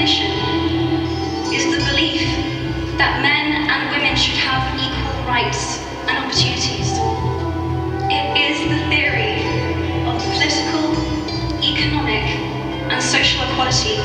definition is the belief that men and women should have equal rights and opportunities. It is the theory of political, economic, and social equality.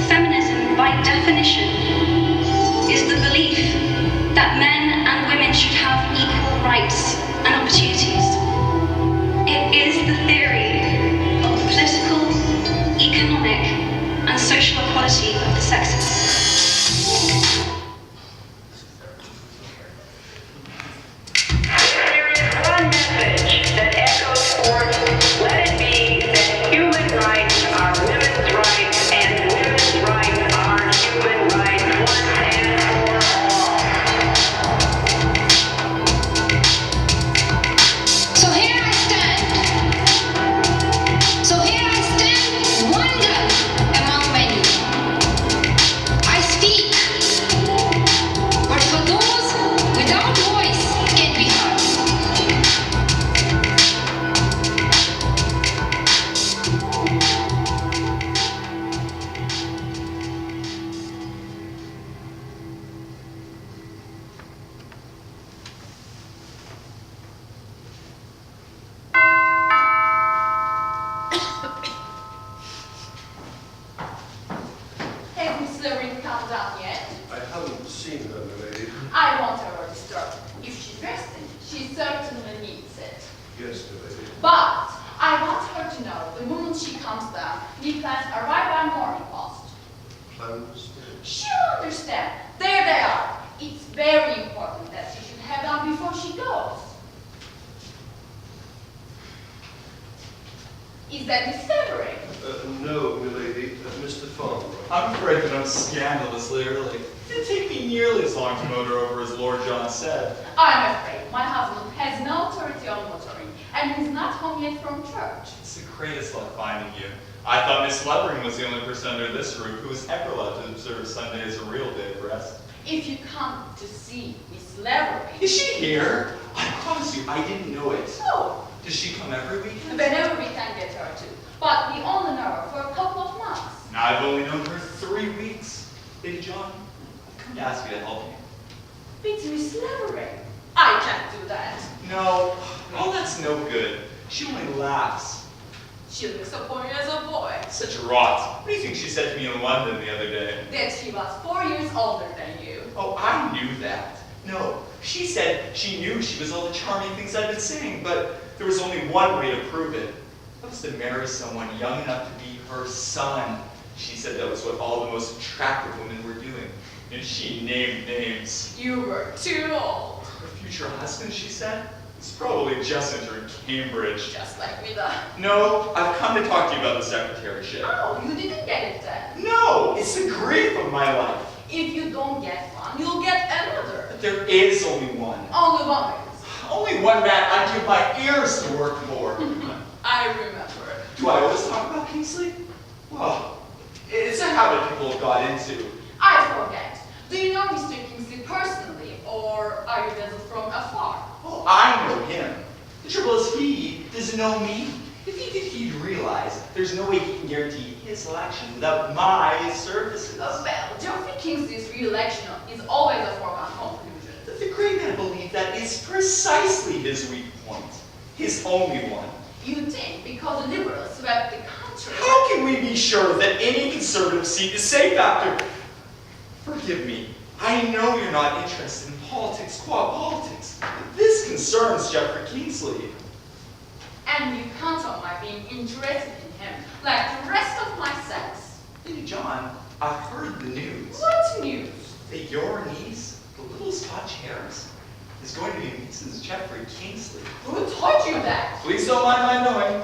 Feminism, by definition, is the belief that men and women should have equal rights and opportunities. It is the theory of political, economic, and social equality of the sexes. There is one message that echoes forth, let it be that human rights are women's rights and women's rights are human rights once and for all. So here I stand, one girl among many. I speak, but for those without voice can be heard. Has Miss Hilary come down yet? I haven't seen her, milady. I won't ever disturb her. If she's resting, she certainly needs it. Yes, milady. But I want her to know the moment she comes down, the plans arrive by morning post. Plans? She'll understand. There they are. It's very important that she should have them before she goes. Is that Miss Hilary? No, milady. Mr. Farnborough. I'm afraid that I'm scandalously early. It didn't take me nearly as long to motor over as Lord John said. I'm afraid my husband has no authority on motoring, and he's not home yet from church. It's the greatest luck finding you. I thought Miss Levering was the only person under this roof who was ever allowed to observe Sunday as a real day of rest. If you come to see Miss Hilary. Is she here? I promise you, I didn't know it. Oh, Does she come every weekend? whenever we can get her to. But we only know her for a couple of months. Now, I've only known her 3 weeks. Lady John, I've come to ask you to help me. It's Miss Hilary. I can't do that. No, all that's no good. She only laughs. She looks upon you as a boy. Such rot. What do you think she said to me in London the other day? That she was 4 years older than you. Oh, I knew that. No, she said she knew she was all the charming things I've been saying, but there was only one way to prove it. That was to marry someone young enough to be her son. She said that was what all the most attractive women were doing. And she named names. You were too old. Her future husband, she said, was probably just entered Cambridge. Just like me then. No, I've come to talk to you about the secretaryship. Oh, you didn't get it then. No, it's the grief of my life. If you don't get one, you'll get another. But there is only one. Only one is. Only one man I'd give my ears to work for. I remember. Do I always talk about Kingsley? Well, it's a habit people have got into. I forget. Do you know Mr. Kingsley personally, or are you visited from afar? Oh, I know him. The trouble is he doesn't know me. If he did, he'd realize there's no way he can guarantee his election without my services. Well, Geoffrey Kingsley's re-election is always a foregone conclusion. The great man believed that is precisely his weak point. His only one. You think because the Liberals swept the country. How can we be sure that any conservative seat is safe after... Forgive me. I know you're not interested in politics, qua politics. But this concerns Geoffrey Kingsley. And you count on my being interested in him, like the rest of my sex. Lady John, I've heard the news. What news? That your niece, the little Scotch Harris, is going to be Mrs. Geoffrey Kingsley. Who taught you that? Please don't mind my knowing.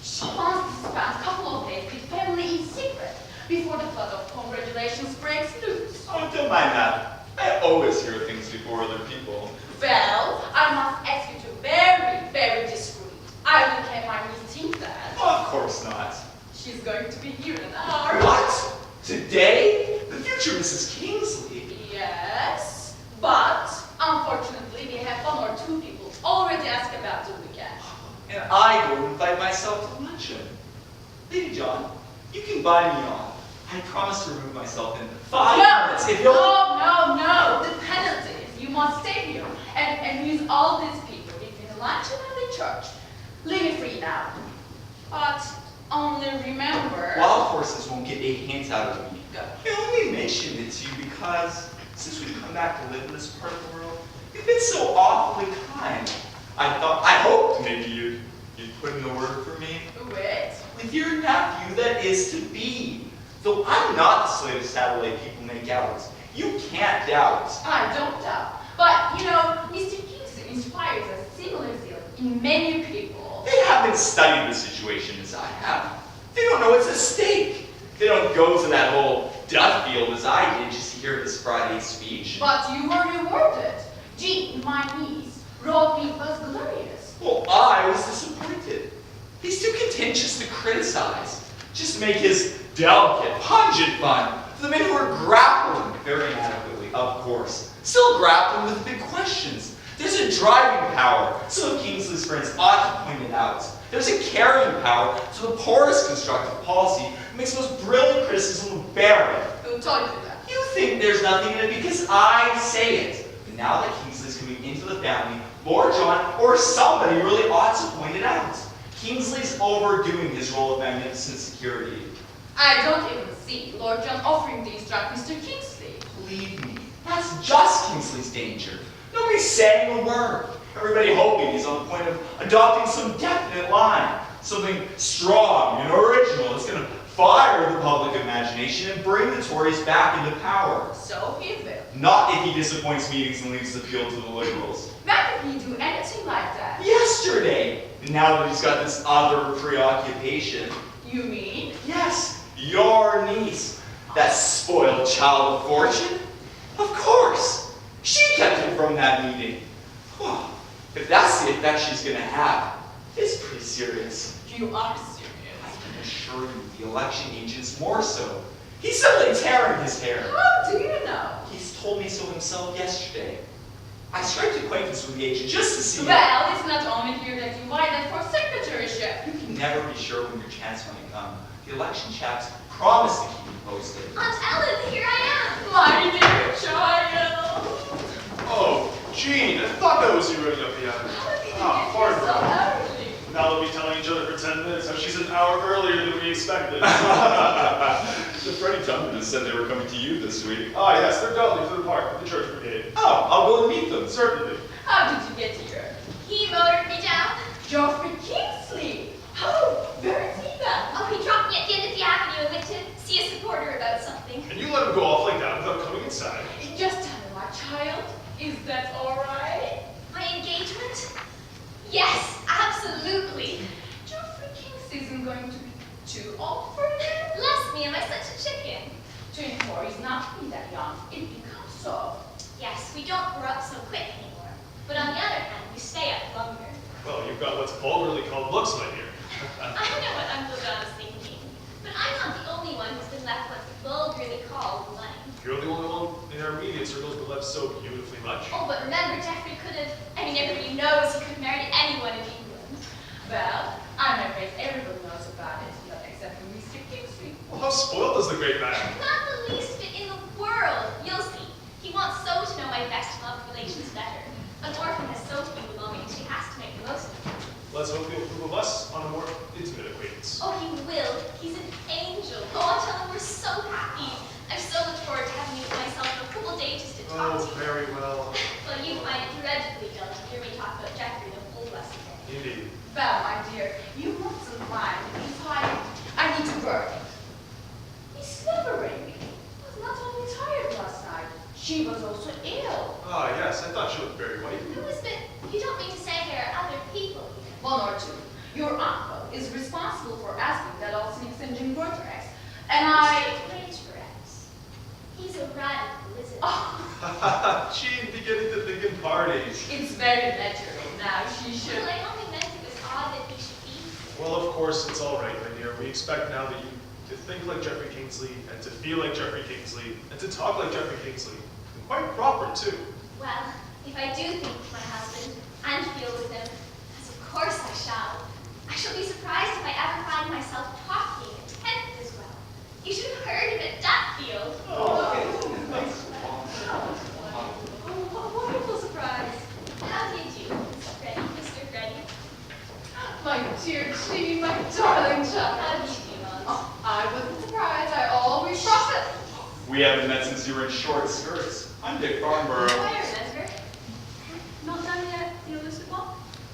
She wants to spend a couple of days with family in secret before the flood of congratulations breaks loose. Oh, don't mind that. I always hear things before other people. Well, I must ask you to be very, very discreet. I will have my meeting then. Of course not. She's going to be here in an hour. What? Today? The future Mrs. Kingsley? Yes, but unfortunately we have one or two people already asked about the weekend. And I go invite myself to luncheon. Lady John, you can buy me off. I promise to remove myself in 5 minutes if you'll... No. The penalty is you must stay here and use all these people between the luncheon and the church. Leave me free now. But only remember... Wild horses won't get a hint out of me. Go. I only mentioned it to you because since we've come back to live in this part of the world, you've been so awfully kind. I hoped maybe you'd put in the word for me. Wait. With your nephew that is to be. Though I'm not the slave satellite people make out. You can't doubt. I don't doubt. But, you know, Mr. Kingsley inspires a similar zeal in many people. They haven't studied the situation as I have. They don't know what's at stake. They don't go to that whole death field as I did just to hear this Friday's speech. But you were rewarded. Jean, my niece, wrote me it was glorious. Well, I was disappointed. He's too contentious to criticize. Just make his delicate, pungent fun for the men who are grappling, very inadequately, of course, still grappling with big questions. There's a driving power, some of Kingsley's friends ought to point it out. There's a carrying power to the poorest constructive policy that makes the most brilliant criticism look barren. Who told you that? You think there's nothing in it because I say it. But now that Kingsley's coming into the family, Lord John or somebody really ought to point it out. Kingsley's overdoing his role of magnificent security. I don't even see Lord John offering to instruct Mr. Kingsley. Believe me, that's just Kingsley's danger. Nobody's saying a word. Everybody hoping he's on the point of adopting some definite line. Something strong and original that's going to fire the public imagination and bring the Tories back into power. So he will. Not if he disappoints meetings and leaves the field to the Liberals. When did he do anything like that? Yesterday! Now that he's got this other preoccupation. You mean? Yes, your niece. That spoiled child of fortune. Of course. She kept him from that meeting. Whew. If that's the effect she's going to have, it's pretty serious. You are serious. I can assure you, the election agent's more so. He's simply tearing his hair. How do you know? He's told me so himself yesterday. I strike acquaintance with the agent just to see. Well, it's not only here that you invited for secretaryship. You can never be sure when your chance might come. The election chaps promise to keep you posted. Aunt Ellen, here I am. My dear child. Oh, Jean, I thought that was you running up the avenue. How did you Ah, get pardon here so me. early? Now we'll be telling each other for 10 minutes how she's an hour earlier than we expected. The Freddie Tubman said they were coming to you this week. Ah, yes, they're dulling to the park, the church brigade. Oh, I'll go and meet them. Certainly. How did you get here? He motored me down. Geoffrey Kingsley. Oh, where is he then? Oh, he dropped me at the end of the avenue and went to see a supporter about something. And you let him go off like that without coming inside. Just tell me, my child. Is that all right? My engagement? Yes, absolutely. Geoffrey Kingsley isn't going to be too old for you. Bless me, am I such a chicken? 24 is not really that young. It becomes so. Yes, we don't grow up so quick anymore. But on the other hand, we stay up longer. Well, you've got what's vulgarly called looks, my dear. I know what Uncle John's thinking, but I'm not the only one who's been left what's vulgarly called money. You're the only one in our immediate circles but left so beautifully much. Oh, but remember, Geoffrey everybody knows he could marry anyone in England. Well, I'm afraid everybody knows about it, except for Mr. Kingsley. Well, how spoiled is the great man? Not the least bit in the world. You'll see. He wants so to know my best love relations better. An orphan has so few belongings, she has to make the most of them. Let's hope he'll approve of us on a more intimate acquaintance. Oh, he will. He's an angel. Go on, tell him we're so happy. I so look forward to having you with myself for a couple days just to talk to you. Very well. Well, you find it dreadfully dull to hear me talk about Geoffrey the whole blessed day. Indeed. Well, my dear, you mustn't mind if I need to work. He's slippering. Was not only tired last night, she was also ill. Ah, yes, I thought she looked very white. Who is it? You don't mean to say there are other people here? One or two. Your uncle is responsible for asking that all Snakes and Jim Greatorex. And I... Greatorex. He's a radical, isn't Oh, She'd be getting to thinking parties. it's very natural. Now she should. Well, I only meant it was odd that he should be here. Well, of course, it's all right, my dear. We expect now that you to think like Jeffrey Kingsley, and to feel like Jeffrey Kingsley, and to talk like Jeffrey Kingsley. And quite proper, too. Well, if I do think of my husband and feel with him, as of course I shall be surprised if I ever find myself talking and tenth as well. You should have heard him at Dutfield. What a wonderful surprise. How do you do, Mr. Freddie? My dear Jean, my darling child. How do you do, Aunt? Oh, I wasn't surprised. I always profit. We haven't met since you were in short skirts. I'm Dick Farnborough. Oh, I remember. Not done yet, the elusive one?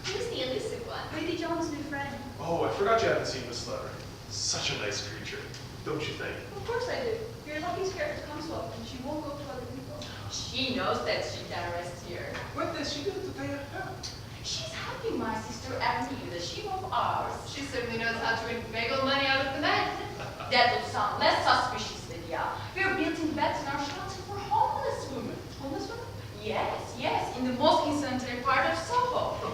Who's the elusive one? Lady John's new friend. Oh, I forgot you hadn't seen Miss Lever. Such a nice creature, don't you think? Of course I do. You're lucky to get her to come to us, and she won't go to other people. She knows that she can rest here. What does she do to pay her out? She's helping my sister Annie, the she of ours. She certainly knows how to inveigle money out of the men. That will sound less suspicious, Lydia. We're building beds in our shelter for homeless women. Homeless women? Yes, in the most incentive part of Soho.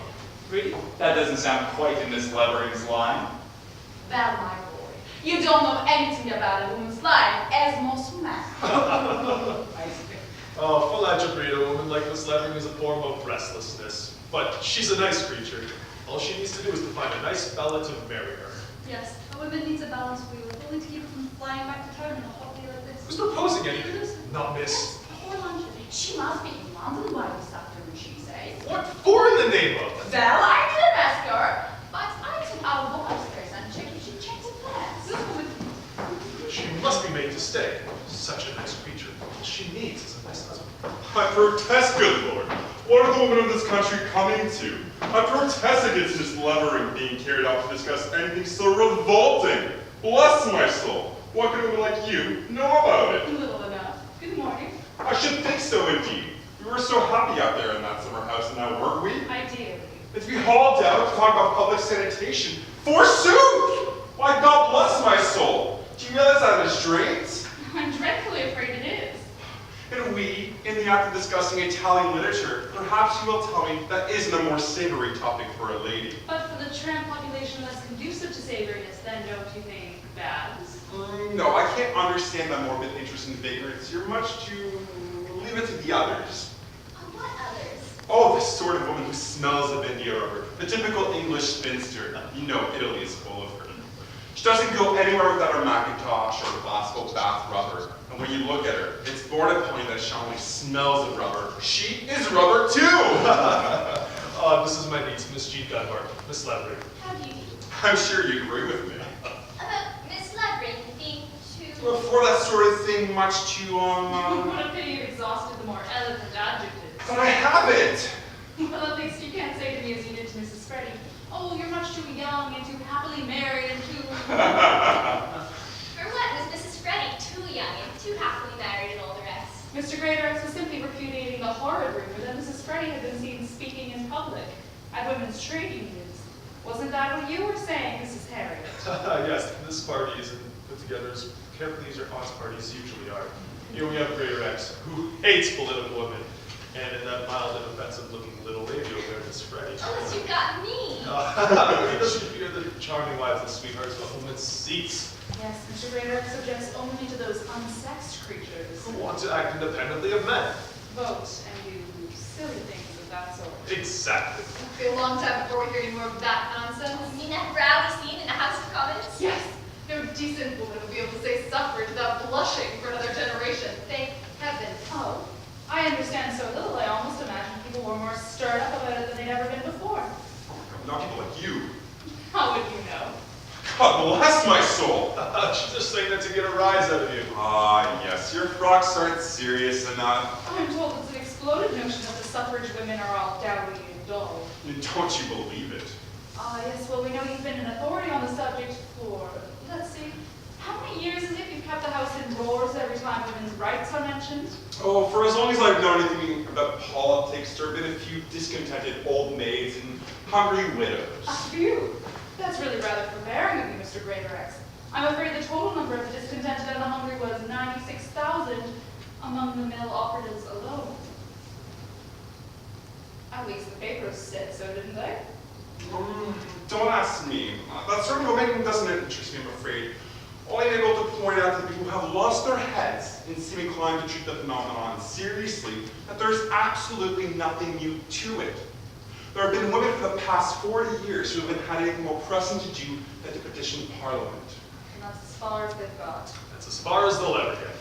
Really? That doesn't sound quite in Miss Levering's line. Well, my boy, you don't know anything about a woman's life, as most men. Oh, full attribute, a woman like Miss Levering is a form of restlessness. But she's a nice creature. All she needs to do is to find a nice fella to marry her. Yes, a woman needs a balance wheel, only to keep her from flying back to town on a hot day like this. Who's proposing anything? Not Miss. Before luncheon. She must be in London by this afternoon, she says. What for in the name of? Well, I didn't ask her, but I think I'll go upstairs and check if she checks the plans. She must be made to stay. Such a nice creature. All she needs is a nice husband. I protest, good Lord. What are the women of this country coming to? I protest against Miss Levering being carried out to discuss anything so revolting. Bless my soul. What could a woman like you know about it? Little enough. Good morning. I should think so, indeed. We were so happy out there in that summer house, now weren't we? Ideally. And to be hauled out to talk about public sanitation, forsooth! Why, God bless my soul. Do you realize that is strange? I'm dreadfully afraid it is. And we, in the act of discussing Italian literature, perhaps you will tell me that isn't a more savory topic for a lady. But for the tramp population less conducive to savoriness, then don't you think baths? No, I can't understand that morbid interest in vagrants. You're much too... leave it to the others. What others? Oh, the sort of woman who smells of India rubber. The typical English spinster. You know Italy is full of her. She doesn't go anywhere without her Macintosh or Glasgow bath rubber. And when you look at her, it's borne upon you that she only smells of rubber. She is rubber too! This is my niece, Miss Jean Dunbar, Miss Levering. How do you do? I'm sure you agree with me. Miss Levering being too... Well, for that sort of thing, much too, What a pity you've exhausted the more elegant adjectives. But I haven't! Well, at least you can't say to me as you did to Mrs. Freddie, oh, you're much too young and too happily married and too... For what? Was Mrs. Freddie too young and too happily married and all the rest? Mr. Greatorex was simply repudiating the horrid rumor that Mrs. Freddie had been seen speaking in public at women's trade unions. Wasn't that what you were saying, Mrs. Harriet? Yes, this party isn't put together as carefully as your aunt's parties usually are. Here we have Greatorex, who hates political women, and in that mild and offensive-looking little lady over there, Miss Freddie. Unless you got me. He doesn't fear the charming wives and sweethearts of women's seats, Yes, Mr. Greatorex objects only to those unsexed creatures. who want to act independently of men. Vote and do silly things of that sort. Exactly. It'll be a long time before we hear any more of that nonsense. You mean that rowdy scene in the House of Commons? Yes, no decent woman will be able to say suffrage without blushing for another generation. Thank heaven. Oh, I understand so little, I almost imagine people were more stirred up about it than they'd ever been before. Not people like you. How would you know? God bless my soul! She's just saying that to get a rise out of you. Ah, yes, your frocks aren't serious enough. I'm told it's an exploded notion that the suffrage women are all dowdy and dull. Don't you believe it? Ah, yes, well, we know you've been an authority on the subject for, let's see, how many years is it you've kept the house in roars every time women's rights are mentioned? Oh, for as long as I've known anything about politics, there have been a few discontented old maids and hungry widows. A few? That's really rather forbearing of you, Mr. Greatorex. I'm afraid the total number of the discontented and the hungry was 96,000, among the male operatives alone. At least the papers said so, didn't they? Don't ask me. That sort of opinion doesn't interest me, I'm afraid. All I'm able to point out to people who have lost their heads and seem inclined to treat the phenomenon seriously, that there's absolutely nothing new to it. There have been women for the past 40 years who have been had anything more pressing to do than to petition Parliament. And that's as far as they've got. That's as far as they'll ever get.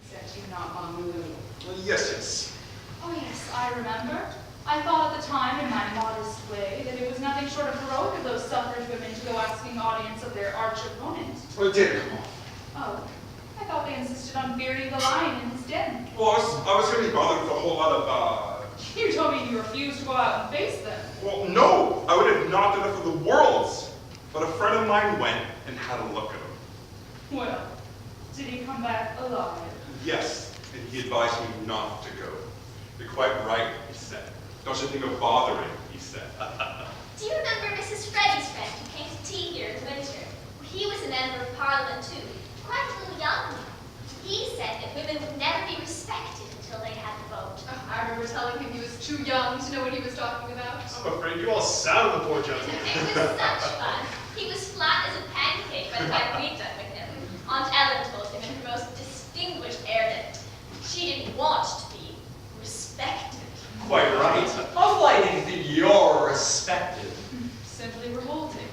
Said you not long ago. Well, yes. Oh yes, I remember. I thought at the time, in my modest way, that it was nothing short of heroic of those suffrage women to go asking the audience of their arch opponent. Well, it did come on. Oh, I thought they insisted on Beardy the lion in his den. Well, I was going to be bothered with a whole lot of, You told me you refused to go out and face them. Well, no, I would have not done it for the worlds. But a friend of mine went and had a look at him. Well, did he come back alive? Yes, and he advised me not to go. You're quite right, he said. Don't you think of bothering, he said. Do you remember Mrs. Freddie's friend who came to tea here in winter? He was a member of Parliament too, quite a little young. He said that women would never be respected until they had the vote. Oh, I remember telling him he was too young to know what he was talking about. I'm afraid you all sat on the poor gentleman. It was such fun. He was flat as a pancake by the time we'd done with him. Aunt Ellen told him in her most distinguished air that she didn't want to be respected. Quite right. Of why do you think you're respected? Simply revolting.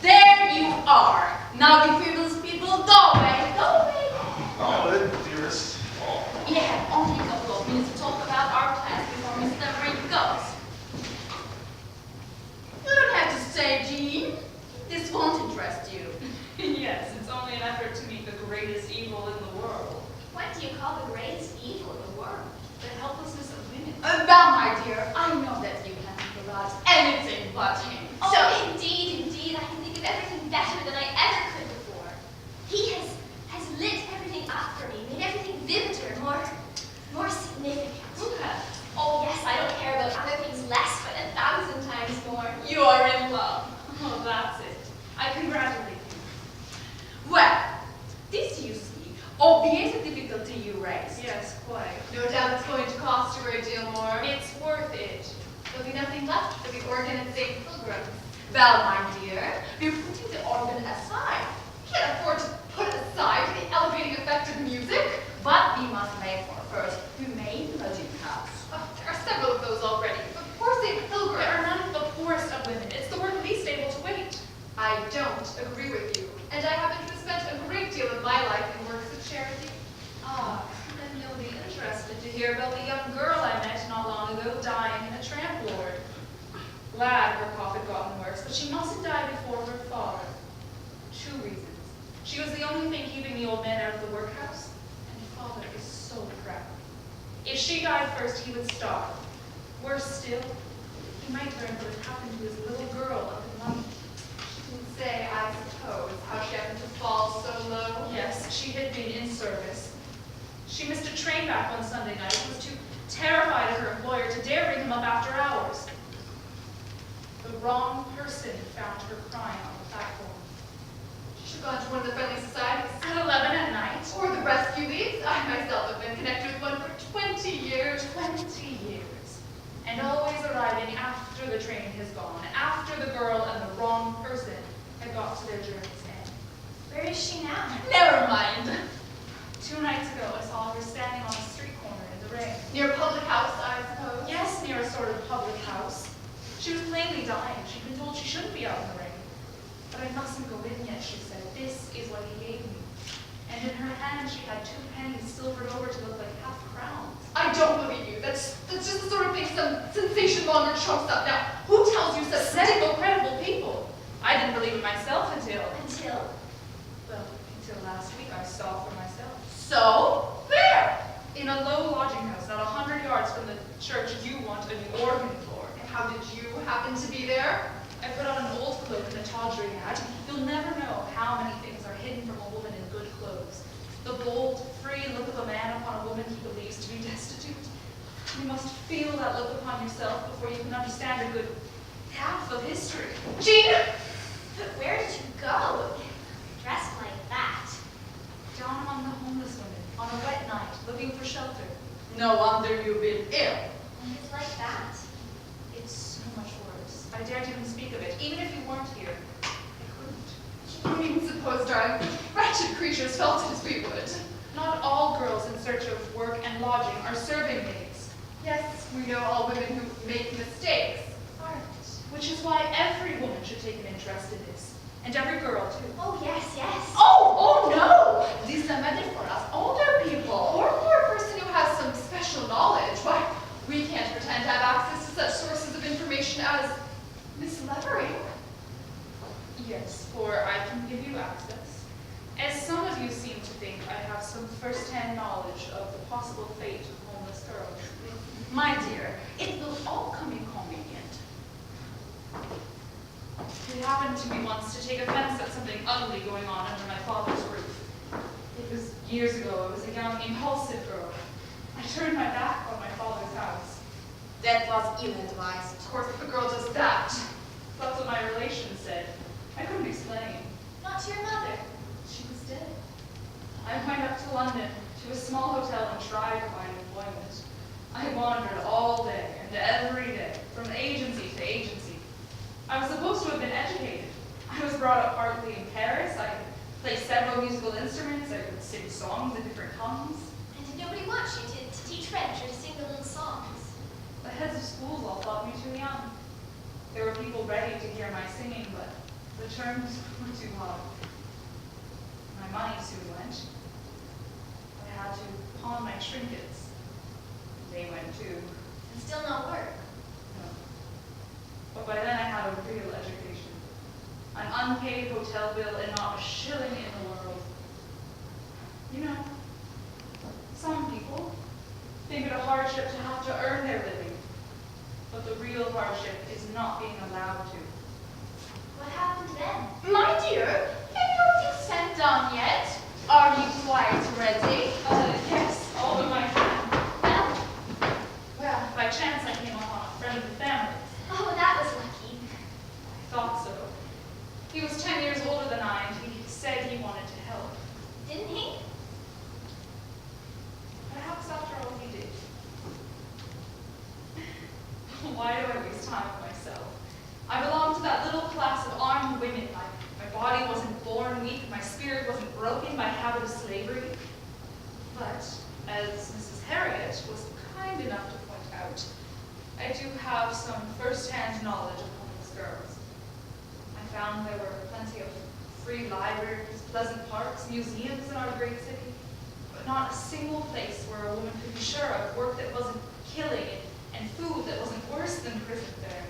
There you are. Now you frivolous people, go away, go away. Ellen, dearest. You have only a couple of minutes to talk about our class before Miss Hilary goes. You don't have to stay, Jean. This won't interest you. Yes, it's only an effort to meet the greatest evil in the world. What do you call the greatest evil in the world? The helplessness of women. Well, my dear, I know that you can't think about anything but him. Oh, indeed, I can think of everything better than I ever could before. He has lit everything up for me, made everything vivider, more significant. Who has? Oh yes, I don't care about other things less, but 1,000 times more. You are in love. Oh, that's it. I congratulate you. Well, this, you see, obviates the difficulty you raised. Yes, quite. No doubt it's going to cost a great deal more. It's worth it. There'll be nothing left for the organ and St. Pilgrim. Well, my dear, we're putting the organ aside. We can't afford to put aside the elevating effect of music. But we must make for first humane lodging house. Oh, there are several of those already. But poor St. Pilgrim. There are none of the poorest of women. It's the word least able to wait. I don't agree with you. And I happen to have spent a great deal of my life in works of charity. Ah, then you'll be interested to hear about the young girl I met not long ago dying in a tramp ward. Glad her cough had gotten worse, but she mustn't die before her father. 2 reasons. She was the only thing keeping the old man out of the workhouse, and father is so proud. If she died first, he would starve. Worse still, he might learn what had happened to his little girl up in London. You can say, I suppose, how she happened to fall so low. Yes, she had been in service. She missed a train back one Sunday night and was too terrified of her employer to dare ring him up after hours. The wrong person found her crying on the platform. She should have gone to one of the friendly societies. At 11 at night. Or the rescue leagues. I myself have been connected with one for 20 years. 20 years. And always arriving after the train has gone, after the girl and the wrong person had got to their journey's end. Where is she now? Never mind. 2 nights ago, I saw her standing on a street corner in the rain. Near a public house, I suppose. Yes, near a sort of public house. She was plainly dying. She'd been told she shouldn't be out in the rain. But I mustn't go in yet, she said. This is what he gave me. And in her hand, she had 2 pennies silvered over to look like half crowns. I don't believe you. That's just the sort of thing some sensation monger chokes up. Now, who tells you such Credible, credible people. I didn't believe it myself until, well, until last week I saw for myself. So, where? In a low lodging house, not 100 yards from the church you want a new organ for. And how did you happen to be there? I put on an old cloak and a tawdry hat. You'll never know how many things are hidden from a woman in good clothes. The bold, free look of a man upon a woman he believes to be destitute. You must feel that look upon yourself before you can understand a good half of history. Jean! But where did you go? Dressed like that. Down among the homeless women, can't even speak of it. Even if you weren't here, I couldn't. You don't even suppose, darling, wretched creatures felt it as we would. Not all girls in search of work and lodging are serving maids. Yes, we know all women who make mistakes aren't. Which is why every woman should take an interest in this. And every girl, too. Oh, yes, yes. Oh no! These are meant for us older people, or for a person who has some special knowledge. Why, we can't pretend to have access to such sources of information as Miss Levering. Yes, for I can give you access. As some of you seem to think, I have some first-hand knowledge of the possible fate of homeless girls. My dear, it will all come inconvenient. It happened to me once to take offense at something ugly going on under my father's roof. It was years ago. I was a young, impulsive girl. I turned my back on my father's house. That was ill-advised. Of course, if a girl does that. That's what my relations said. I couldn't explain. Not to your mother. She was dead. I went up to London, to a small hotel, and tried to find employment. I wandered all day and every day, from agency to agency. I was supposed to have been educated. I was brought up partly in Paris. I could play several musical instruments. I could sing songs in different tongues. And did nobody want you to teach French or to sing the little songs? The heads of schools all thought me too young. There were people ready to hear my singing, but the terms were too high. My money soon went. I had to pawn my trinkets. They went too. And still no work. No. But by then I had a real education. An unpaid hotel bill and not a shilling in the world. You know, some people think it a hardship to have to earn their living. But the real hardship is not being allowed to. What happened then? My dear, have your things sent down yet? Are you quite ready? Yes, all but my friend. Well, Well, by chance I came upon a friend of the family. oh, that was lucky. I thought so. He was 10 years older than I, and he said he wanted to help. Didn't he? Perhaps after all he did. Why do I waste time with myself? I belonged to that little class of armed women. My body wasn't born weak, my spirit wasn't broken by habit of slavery. But, as Mrs. Harriet was kind enough to point out, I do have some first-hand knowledge of homeless girls. I found there were plenty of free libraries, pleasant parks, museums in our great city, but not a single place where a woman could be sure of work that wasn't killing and food that wasn't worse than prison fare.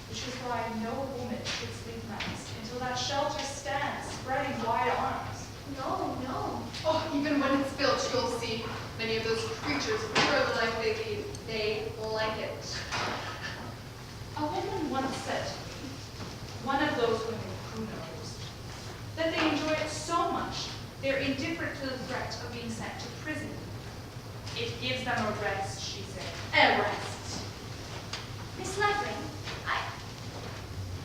Which is why no woman should sleep nights until that shelter stands, spreading wide arms. No, no. Oh, even when it's built, you'll see many of those creatures prefer the life they lead. They like it. A woman once said to me, one of those women who knows, that they enjoy it so much, they're indifferent to the threat of being sent to prison. It gives them a rest, she said. A rest. Miss Levering,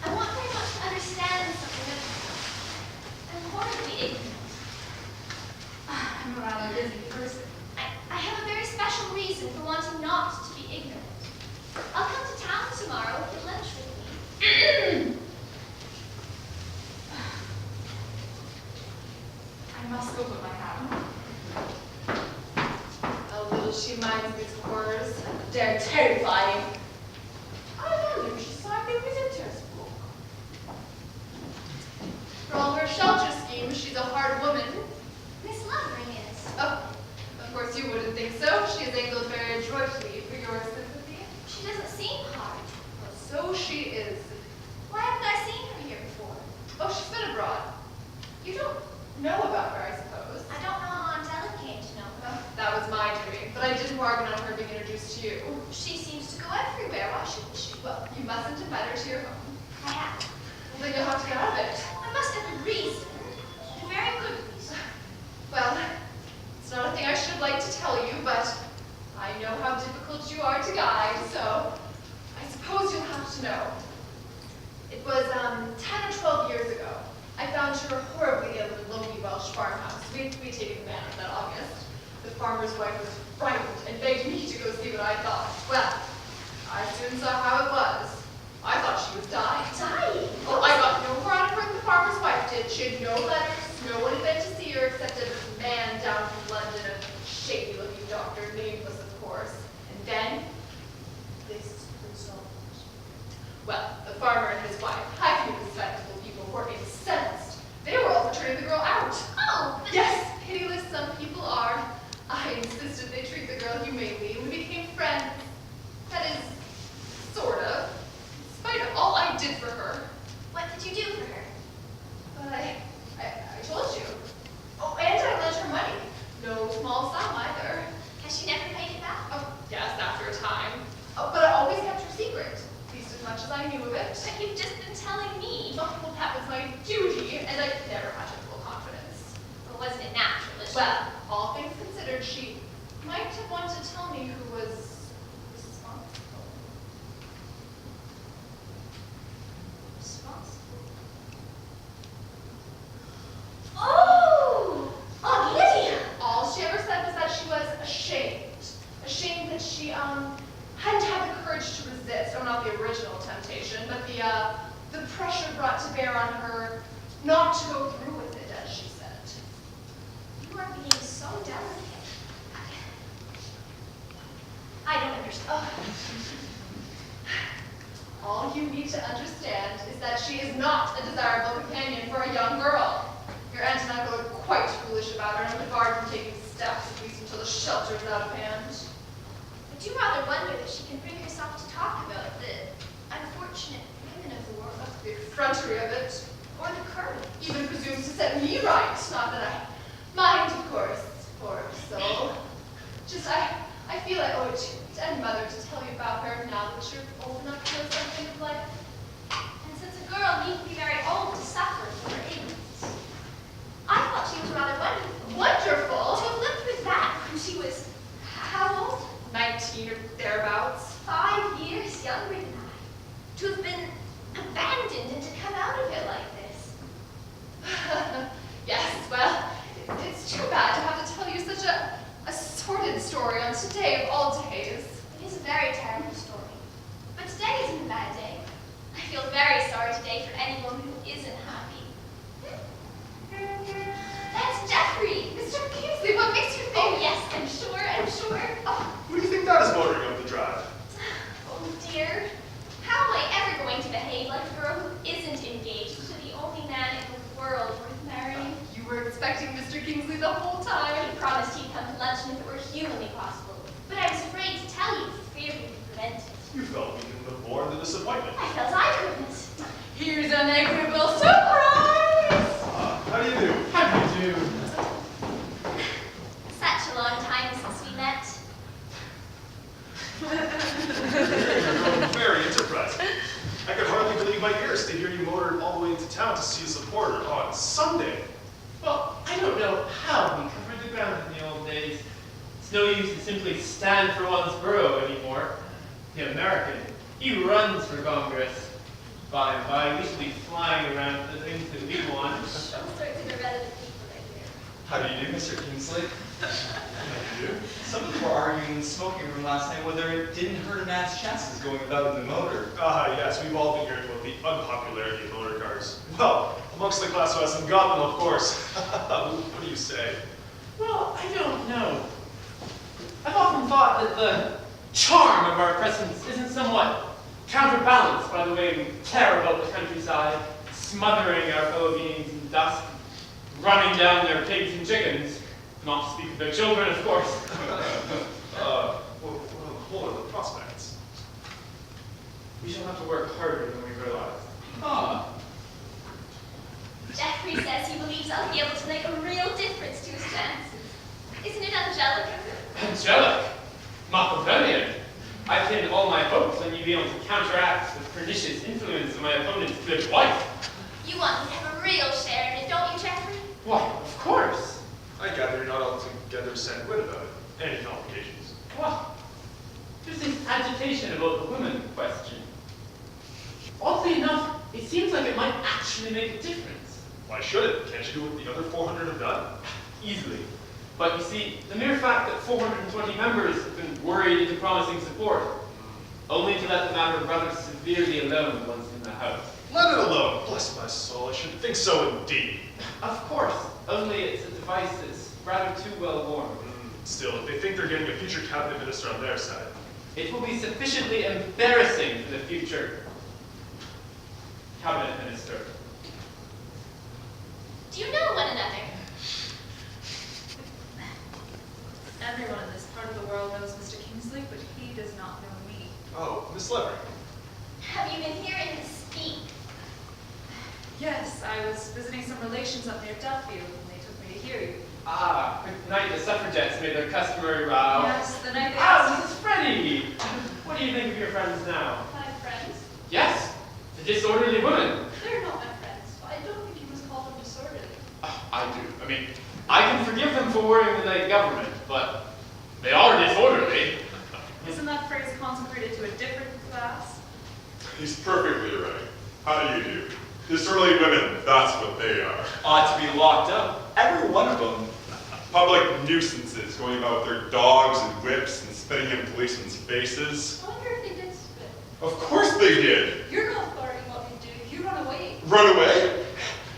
I want very much to understand something that I'm horribly ignorant. I'm a rather busy person. I have a very special reason for wanting not to be ignorant. I'll come to town tomorrow and get lunch with me. I must go put my hat on. How little she minds these horrors. They're terrifying. I wonder if she signed the visitor's book. For all her shelter schemes, she's a hard woman. Miss Levering is. Oh, of course you wouldn't think so. She has angled very adroitly for your sympathy. She doesn't seem hard. Well, so she is. Why haven't I seen her here before? Oh, she's been abroad. You don't know about her, I suppose. I don't know how Aunt Ellen came to know her. Well, that was my doing, but I did bargain on her being introduced to you. She seems to go everywhere. Why shouldn't she? Well, you mustn't invite her to your home. I have. Well, then you'll have to get out of it. I must have a reason. A very good reason. Well, it's not a thing I should like to tell you, but I know how difficult you are to guide, so I suppose you'll have to know. It was 10 or 12 years ago. I found her horribly ill in a lonely Welsh farmhouse. We'd taken the manor that August. The farmer's wife was frightened and begged me to go see what I thought. Well, I soon saw how it was. I thought she was dying. Dying? Well, I got no more out of her than the farmer's wife did. She had no letters, no one had been to see her except a man down from London, a shady-looking doctor, nameless, of course. And then, this result. Well, the farmer and his wife, highly respectable people, were incensed. They were all for turning the girl out. Oh, but Yes, pitiless some people are. I insisted they treat the girl humanely, and we became friends. That is, sort of. In spite of all I did for her. what did you do for her? But I told you. Oh, and I lent her money. No small sum either. Has she never paid it back? Oh, yes, after a time. Oh, but I always kept her secret. At least as much as I knew of it. But you've just been telling me. Oh, well, that was my duty, and I never had her full confidence. Well, wasn't it natural? Well, all things considered, she might have wanted to tell me who was responsible. Responsible? Oh! Oh, Lydia! All she ever said was that she was ashamed. Ashamed that she, hadn't had the courage to resist. Oh, not the original temptation, but the pressure brought to bear on her not to go through with it, as she said. You are being so delicate. I don't understand. All you need to understand is that she is not a desirable companion for a young girl. Your aunt and uncle are quite foolish about her and are barred from taking steps, at least until the shelter is out of hand. I do rather wonder that she can bring herself to talk about the unfortunate women of the world. The effrontery of it. Or the courage. Even presumes to set me right. Not that I mind, of course, poor soul. Just, I feel I owe it to any mother to tell you about her now that you're old enough to know something of life. And since a girl needn't be very old to suffer from her ignorance, I thought she was rather wonderful. Wonderful! To have lived with that when she was how old? 19 or thereabouts. 5 years younger than I. To have been abandoned and to come out of it like this. Yes, well, it's too bad to have to tell you such a sordid story on today of all days. It is a very terrible story. But today isn't a bad day. I feel very sorry today for anyone who isn't happy. That's Jeffrey! Mr. Kingsley, what makes you think? Oh yes, I'm sure, I'm sure. Oh, Who do you think that is motoring up the drive? oh dear. How am I ever going to behave like a girl who isn't engaged to the only man in the world worth marrying? You were expecting Mr. Kingsley the whole time. He promised he'd come to luncheon if it were humanly possible. But I was afraid to tell you for fear we could prevent it. You felt we couldn't have borne the disappointment. I felt I couldn't. Here's an equitable surprise! How do you do? How do you do? Such a long time since we met. Very enterprising. I could hardly believe my ears to hear you motored all the way into town to see a supporter on Sunday. Well, I don't know how we covered the ground in the old days. It's no use to simply stand for one's borough anymore. The American, he runs for Congress. By and by, we shall be flying around for the things that we want. All sorts of irrelevant people right here. How do you do, Mr. Kingsley? How do you do? Some people were arguing in the smoking room last night whether it didn't hurt a man's chances going about in the motor. Yes, we've all been hearing about the unpopularity of motor cars. Well, amongst the class who hasn't got them, of course. What do you say? Well, I don't know. I've often thought that the charm of our presence isn't somewhat counterbalanced by the way we tear about the countryside, smothering our fellow beings in dust, running down their pigs and chickens, not to speak of their children, of course. What are the prospects? We shall have to work harder than we realize. Ah, Jeffrey says he believes I'll be able to make a real difference to his chances. Isn't it angelic of him? Angelic! Machiavellian! I pinned all my hopes on you being able to counteract the pernicious influence of my opponent's good wife. You want me to have a real share in it, don't you, Jeffrey? Why, of course. I gather you're not altogether sanguine about it. Any complications? Well, there's this agitation about the women question. Oddly enough, it seems like it might actually make a difference. Why should it? Can't you do what the other 400 have done? Easily. But you see, the mere fact that 420 members have been worried into promising support, only to let the matter rather severely alone once in the house. Let it alone. Bless my soul, I should think so indeed. Of course, only it's a device that's rather too well worn. Still, if they think they're getting a future cabinet minister on their side. It will be sufficiently embarrassing for the future cabinet minister. Do you know one another? Everyone in this part of the world knows Mr. Kingsley, but he does not know me. Oh, Miss Lever. Have you been hearing him speak? Yes, I was visiting some relations up near Duffield, and they took me to hear you. Ah, the night the suffragettes made their customary row. Yes, the night they Ah, Mrs. Freddie! What do you think of your friends now? My friends? Yes, the disorderly women. They're not my friends, but I don't think you must call them disorderly. I do. I mean, I can forgive them for worrying the night government, but they are disorderly. Isn't that phrase consecrated to a different class? He's perfectly right. How do you do? Disorderly women, that's what they are. Ought to be locked up. Every one of them. Public nuisances going about with their dogs and whips and spitting in policemen's faces. I wonder if they did spit. Of course they did. You're not authority in what they do. You run away. Run away?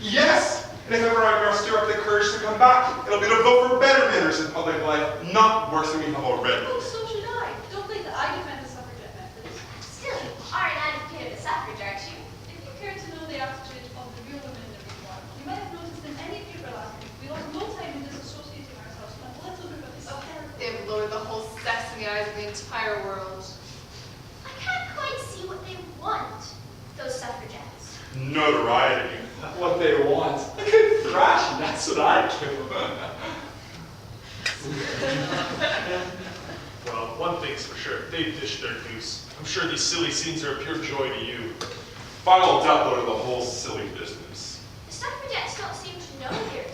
Yes! And if ever I muster up the courage to come back, it'll be to vote for better manners in public life, not worse than we have already. Oh, so should I. Don't think that I defend the suffragette method. Still, you are an advocate of the suffrage, aren't you? If you care to know the attitude of the real women in the reform, you might have noticed in any paper last week, we lost no time in disassociating ourselves from a political group of the suffragette. They've lowered the whole sex in the eyes of the entire world. I can't quite see what they want, those suffragettes. Notoriety. What they want. A good thrashing, that's what I'd give them. Well, one thing's for sure, they've dished their goose. I'm sure these silly scenes are a pure joy to you. Final doubler of the whole silly business. The suffragettes don't seem to know they're dead.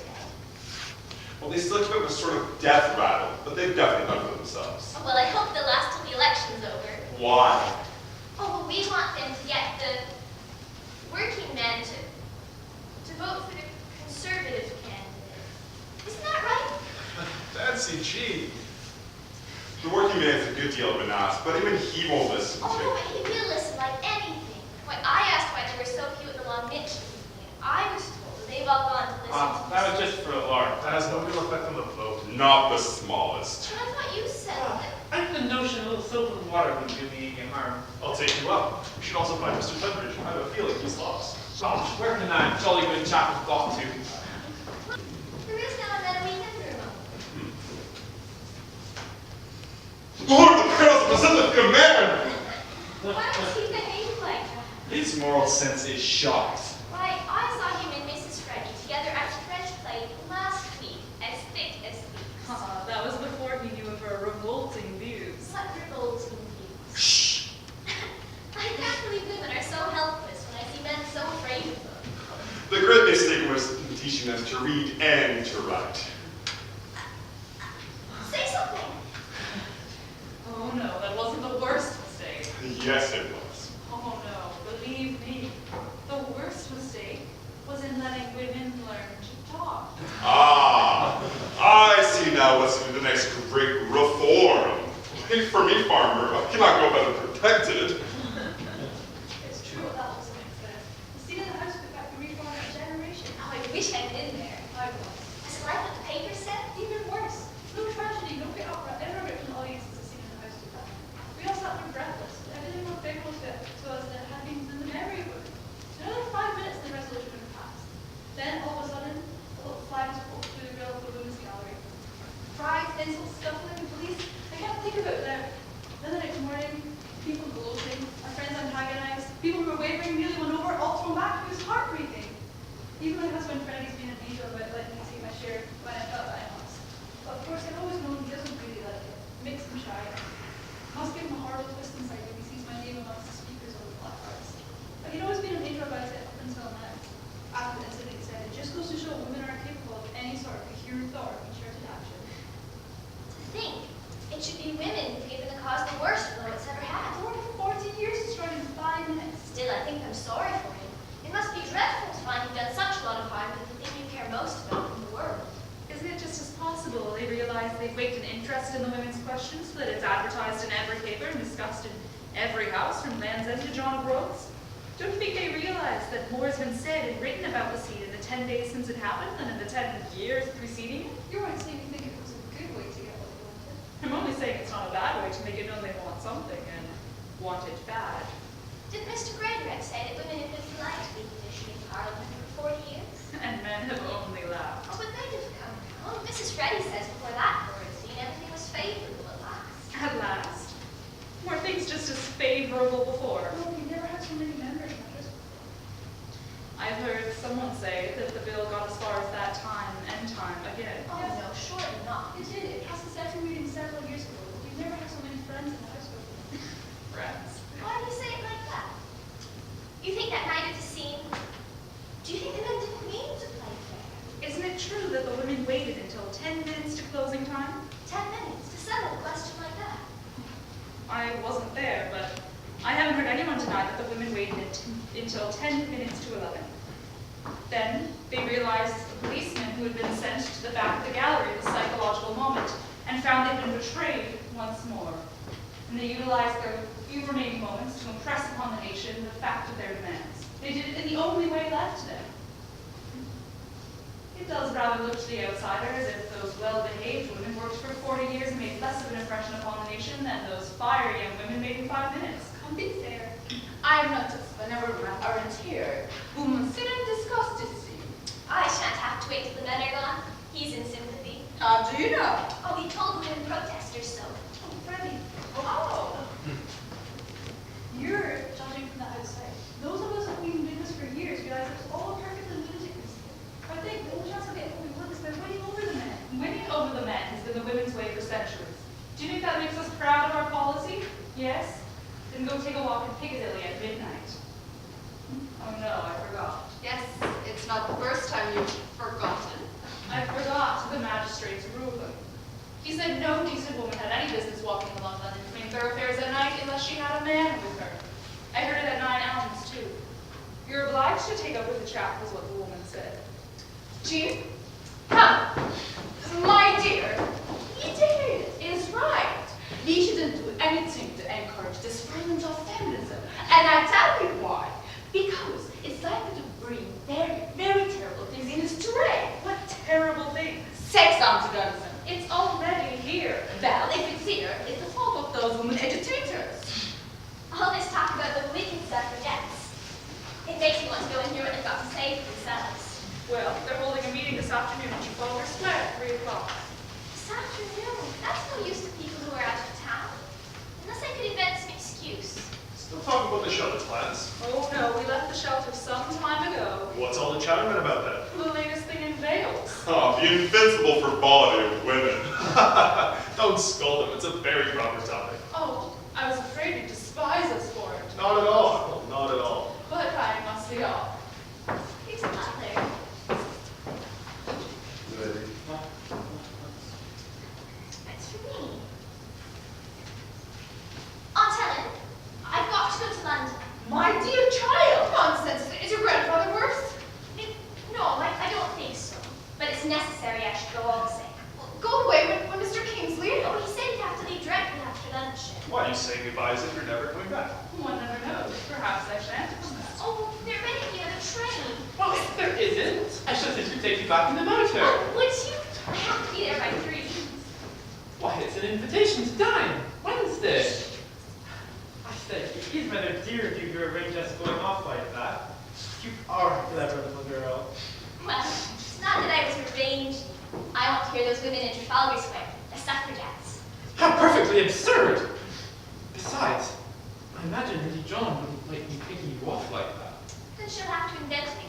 Well, they still keep up a sort of death rattle, but they've definitely done for themselves. Oh, well, I hope they'll last till the election's over. Why? Oh, well, we want them to get the working men to vote for the conservative candidate. Isn't that right? Fancy G. The working man's a good deal of an ass, but even he won't listen Oh, to no, you. but he will listen like anything. Why, I asked why there were so few at the long mitch meeting, and I was told that they've all gone to listen to That was just for a lark. That has no real effect on the vote. Not the smallest. But I thought you said that. I have the notion a little soap and water wouldn't do me any harm. I'll take you up. We should also find Mr. Tunbridge. I have a feeling he's lost. Oh, where can that jolly good chap have got to? There is now and then a weekend room. Lord, the perils of Pacific man! Why does he behave like that? His moral sense is shocked. Why, I saw him and Mrs. Freddie together at a French play last week, as thick as thieves. That was before he knew of her revolting views. What revolting views. Shh. I can't believe women are so helpless when I see men so afraid of them. The great mistake was teaching them to read and to write. Say something. Oh no, that wasn't the worst mistake. Yes, it was. Oh no, believe me, the worst mistake was in letting women learn to talk. Ah, I see now what's the next great reform. For me, farmer, I cannot go better protected. It's true what that also makes sense. The scene in the house took back the reform of a generation. Oh, I wish I'd been there. I was. Is it like what the paper said? Even worse. No tragedy, no great opera ever written in audiences as seen in the house took back. We all sat there breathless. Everything was very close to us that had been in the memory book. Another 5 minutes and the resolution would have passed. Then all of a sudden, a little flag was poked through the grill of the women's gallery. Cries, insults, scuffling, the police. I can't think of it now. Then the next morning, people gloating, our friends antagonized, people who were wavering nearly won over, all thrown back. It was heartbreaking. Even my husband Freddie's been an angel about letting me take my share when I felt that I must. But of course, I've always known he doesn't really like it. Makes him shy. Must give him a horrible twist inside when he sees my name amongst the speakers on the placards. But he'd always been an angel about it up until now. After the incident, he said, it just goes to show women are capable of any sort of coherent thought or concerted action. To think, it should be women who've given the cause the worst blow it's ever had. More than 40 years to start in 5 minutes. Still, I think I'm sorry for him. It must be dreadful to find you've done such a lot of harm to the thing you care most about in the world. Isn't it just as possible they realize they've waked an interest in the women's question so that it's advertised in every paper and discussed in Every house from Land's End to John Brooks. Don't you think they realize that more has been said and written about the scene in the 10 days since it happened than in the 10 years preceding it? You weren't saying you think it was a good way to get what you wanted. I'm only saying it's not a bad way to make it known they want something and want it bad. Didn't Mr. Greatorex say that women have been politely petitioning Parliament for 40 years? And men have only laughed. Oh, but they'd have come down. Mrs. Reddy says before that quarantine, everything was favourable at last. At last. Were things just as favorable before? Well, we never had so many members matters. I've heard someone say that the bill got as far as that time and time again. Oh, no, surely not. It did. It passed the second reading several years ago, but we've never had so many friends in the house before. Friends. Why do you say it like that? You think that night at the scene, do you think the men didn't mean to play fair? Isn't it true that the women waited until 10 minutes to closing time? 10 minutes to settle a question like that? I wasn't there, but I haven't heard anyone deny that the women waited until 10 minutes to 11. Then they realized the policeman who had been sent to the back of the gallery at the psychological moment and found they'd been betrayed once more. And they utilized their few remaining moments to impress upon the nation the fact of their demands. They did it in the only way left to them. It does rather look to the outsider as if those well-behaved women worked for 40 years and made less of an impression upon the nation than those fiery young women made in 5 minutes. Come be fair. I've noticed whenever men aren't here, women sit and discuss this scene. I shan't have to wait till the men are gone. He's in sympathy. How do you know? Oh, he told women protesters so. Oh, Freddie, Oh. you're judging from the outside. Those of us who've been doing this for years realize it's all perfectly lunatic. I think the only chance of getting what we want is by winning over the men. Winning over the men has been the women's way for centuries. Do you think that makes us proud of our policy? Yes? Then go take a walk in Piccadilly at midnight. Oh no, I forgot. Yes, it's not the first time you've forgotten. I forgot the magistrate's ruling. He said no decent woman had any business walking along London between thoroughfares at night unless she had a man with her. I heard it at 9 Elms too. You're obliged to take up with the chap, was what the woman said. Jean? Huh? My dear, it is right. You shouldn't do anything to encourage this violence of feminism. And I tell you why. Because it's likely to bring very, very terrible things in its train. What terrible things. Sex antagonism. It's already here. Well, if it's here, it's the fault of those women agitators. All this talk about the wicked suffragettes. It makes me want to go and hear what they've got to say for themselves. Well, they're holding a meeting this afternoon in Trafalgar Square at 3 o'clock. This afternoon, that's no use to people who are out of town. Unless I could invent some excuse. Still talking about the shelter plans. Oh no, we left the shelter some time ago. What's all the chatter been about that? The latest thing in veils. Oh, the invincible frivolity of women. Don't scold them, it's a very proper topic. Oh, I was afraid you'd despise us for it. Not at all, not at all. But I must be off. Here's a lot there. That's for me. Aunt Helen, I've got to go to London. My dear child, nonsense. Is your grandfather worse? No, I don't think so. But it's necessary I should go all the same. Go away when Mr. Kingsley. Oh, he said he'd have to leave directly after lunch. Why are you saying goodbye as if you're never coming back? One never knows. Perhaps I shan't come back. Oh, they're ready the other train. Well, if there isn't, I shall simply take you back in the motor. Oh, would you? I have to be there by 3. Why, it's an invitation to dine. Wednesday. I say, it is rather dear of you to arrange us going off like that. You are a clever little girl. Well, it's not that I was arranging. I want to hear those women in Trafalgar Square, the suffragettes. How perfectly absurd! Besides, I imagine Lady John wouldn't like me picking you off like that. Then she'll have to invent me